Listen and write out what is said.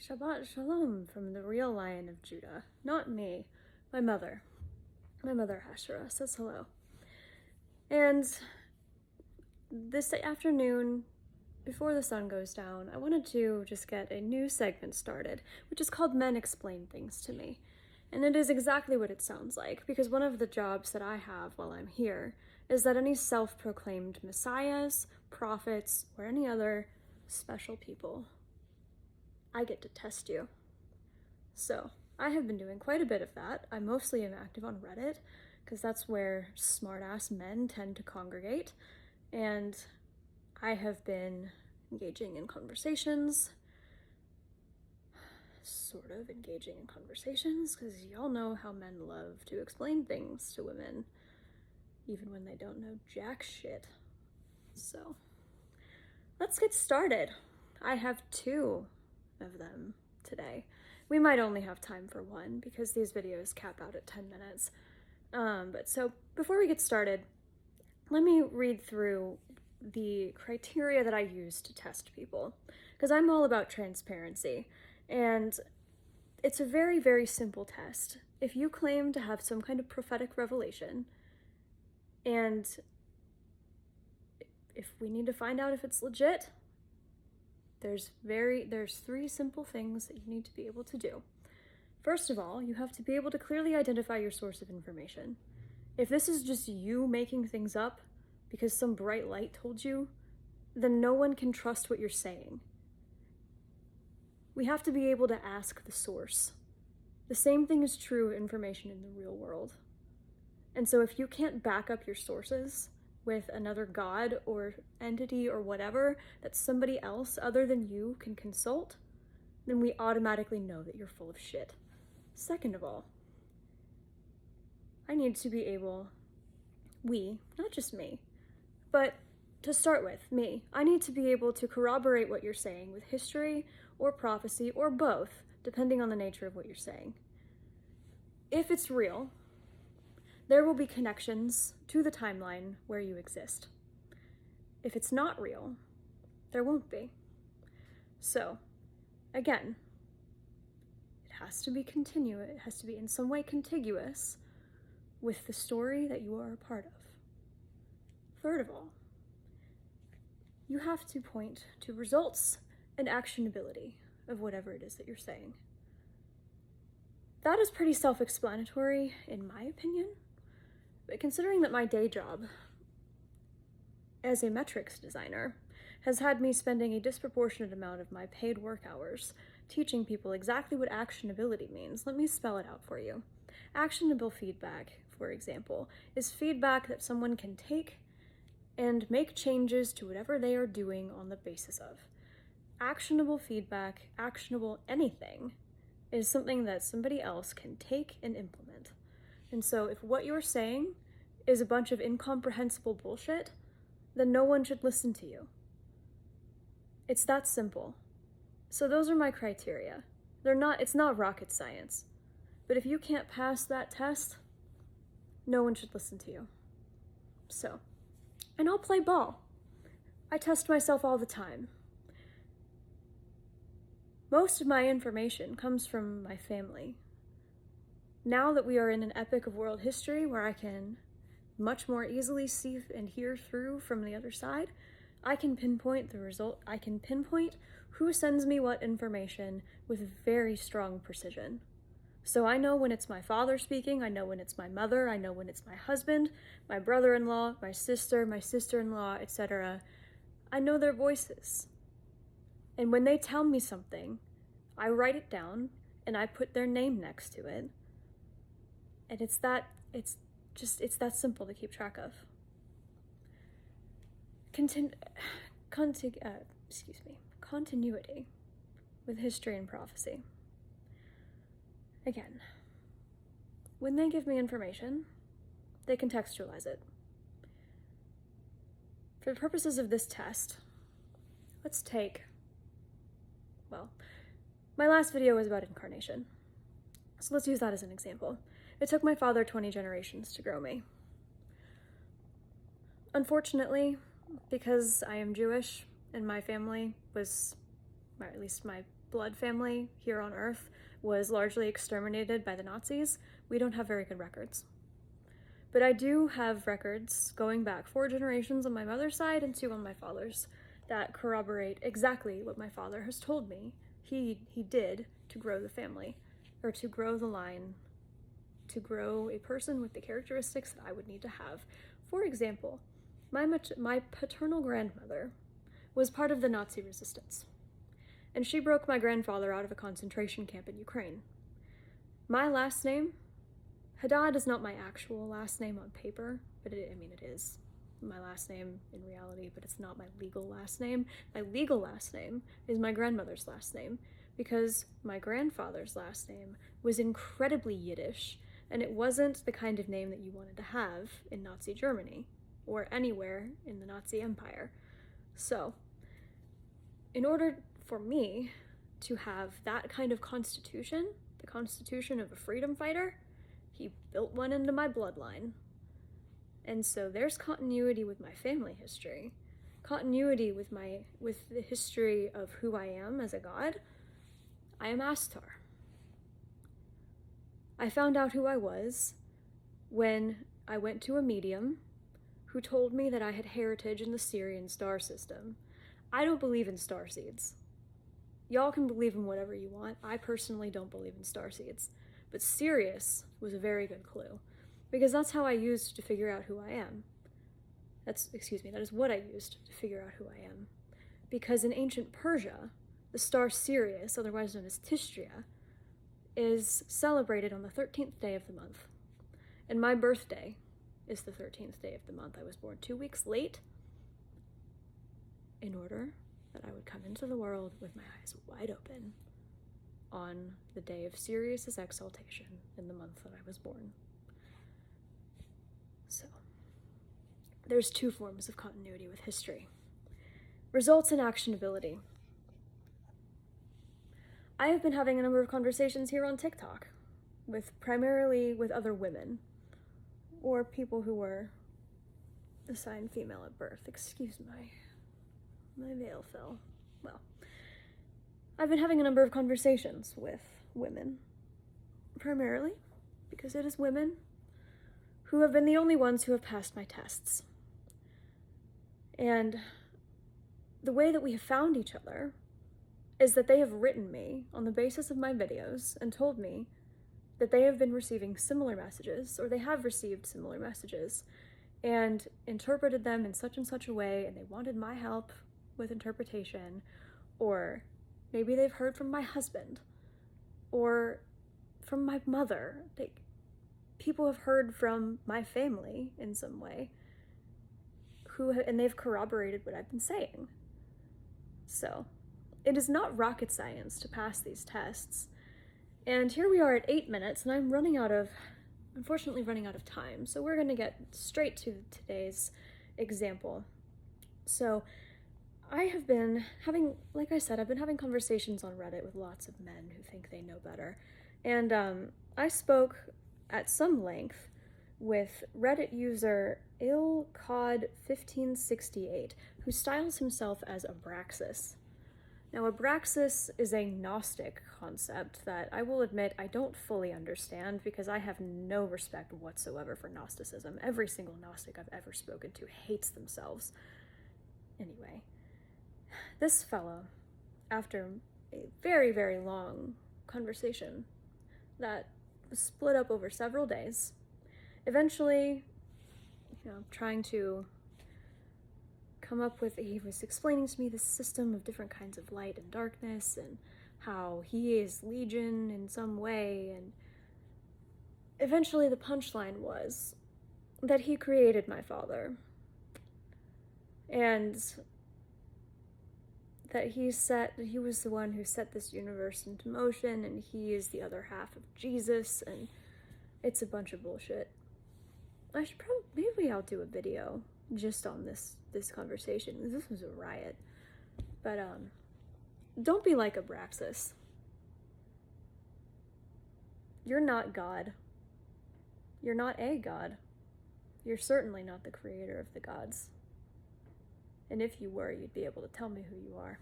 Shabbat Shalom from the real Lion of Judah. Not me, my mother. My mother Hashara says hello. And this afternoon, before the sun goes down, I wanted to just get a new segment started, which is called Men Explain Things to Me. And it is exactly what it sounds like, because one of the jobs that I have while I'm here is that any self-proclaimed messiahs, prophets, or any other special people, I get to test you. So I have been doing quite a bit of that. I mostly am active on Reddit, because that's where smart-ass men tend to congregate. And I have been engaging in conversations, because y'all know how men love to explain things to women, even when they don't know jack shit. So let's get started. I have two of them today. We might only have time for one because these videos cap out at 10 minutes. But so before we get started, let me read through the criteria that I use to test people, because I'm all about transparency, and it's a very, very simple test. If you claim to have some kind of prophetic revelation, and if we need to find out if it's legit, there's three simple things that you need to be able to do. First of all, you have to be able to clearly identify your source of information. If this is just you making things up because some bright light told you, then no one can trust what you're saying. We have to be able to ask the source. The same thing is true of information in the real world. And so if you can't back up your sources with another god or entity or whatever that somebody else other than you can consult, then we automatically know that you're full of shit. Second of all, I need to be able, not just me, but to start with, I need to be able to corroborate what you're saying with history or prophecy or both, depending on the nature of what you're saying. If it's real, there will be connections to the timeline where you exist. If it's not real, there won't be. So, again, it has to be it has to be in some way contiguous with the story that you are a part of. Third of all, you have to point to results and actionability of whatever it is that you're saying. That is pretty self-explanatory, in my opinion, but considering that my day job as a metrics designer has had me spending a disproportionate amount of my paid work hours teaching people exactly what actionability means, let me spell it out for you. Actionable feedback, for example, is feedback that someone can take and make changes to whatever they are doing on the basis of. Actionable feedback, actionable anything, is something that somebody else can take and implement. And so if what you're saying is a bunch of incomprehensible bullshit, then no one should listen to you. It's that simple. So those are my criteria. It's not rocket science. But if you can't pass that test, no one should listen to you. So, and I'll play ball. I test myself all the time. Most of my information comes from my family. Now that we are in an epoch of world history where I can much more easily see and hear through from the other side, I can pinpoint the result. I can pinpoint who sends me what information with very strong precision. So I know when it's my father speaking, I know when it's my mother, I know when it's my husband, my brother-in-law, my sister-in-law, etc. I know their voices. And when they tell me something, I write it down and I put their name next to it. And it's that simple to keep track of. Continuity with history and prophecy. Again, when they give me information, they contextualize it. For the purposes of this test, let's take, my last video was about incarnation. So let's use that as an example. It took my father 20 generations to grow me. Unfortunately, because I am Jewish and my family was at least my blood family here on Earth, was largely exterminated by the Nazis, we don't have very good records. But I do have records going back 4 generations on my mother's side and 2 on my father's that corroborate exactly what my father has told me he did to grow the family, or to grow the line, to grow a person with the characteristics that I would need to have. For example, my paternal grandmother was part of the Nazi resistance, and she broke my grandfather out of a concentration camp in Ukraine. My last name, Haddad, is not my actual last name on paper, but it is my last name in reality, but it's not my legal last name. My legal last name is my grandmother's last name, because my grandfather's last name was incredibly Yiddish, and it wasn't the kind of name that you wanted to have in Nazi Germany, or anywhere in the Nazi Empire. So, in order for me to have that kind of constitution, the constitution of a freedom fighter, he built one into my bloodline. And so there's continuity with my family history, continuity with the history of who I am as a god. I am Astar. I found out who I was when I went to a medium who told me that I had heritage in the Sirian star system. I don't believe in starseeds. Y'all can believe in whatever you want. I personally don't believe in starseeds. But Sirius was a very good clue, because that's how I used to figure out who I am. That is what I used to figure out who I am. Because in ancient Persia, the star Sirius, otherwise known as Tishtria, is celebrated on the 13th day of the month. And my birthday is the 13th day of the month. I was born 2 weeks late in order that I would come into the world with my eyes wide open on the day of Sirius's exaltation in the month that I was born. So, there's 2 forms of continuity with history. Results in actionability. I have been having a number of conversations here on TikTok, primarily with other women, or people who were assigned female at birth. Excuse my veil fell. Well, I've been having a number of conversations with women, primarily because it is women who have been the only ones who have passed my tests. And the way that we have found each other is that they have written me on the basis of my videos and told me that they have been receiving similar messages, or they have received similar messages, and interpreted them in such and such a way, and they wanted my help with interpretation, or maybe they've heard from my husband, or from my mother. People have heard from my family in some way, and they've corroborated what I've been saying. So, it is not rocket science to pass these tests. And here we are at 8 minutes, and I'm unfortunately running out of time. So we're going to get straight to today's example. So I have been having, like I said, I've been having conversations on Reddit with lots of men who think they know better. And I spoke at some length with Reddit user ilcod1568, who styles himself as Abraxas. Now, Abraxas is a Gnostic concept that I will admit I don't fully understand, because I have no respect whatsoever for Gnosticism. Every single Gnostic I've ever spoken to hates themselves. Anyway, this fellow, after a very, very long conversation that was split up over several days, eventually, trying to come up with, he was explaining to me this system of different kinds of light and darkness, and how he is Legion in some way, and eventually the punchline was that he created my father, and that he was the one who set this universe into motion, and he is the other half of Jesus, and it's a bunch of bullshit. Maybe I'll do a video just on this conversation. This was a riot. But don't be like Abraxas. You're not God. You're not a god. You're certainly not the creator of the gods. And if you were, you'd be able to tell me who you are.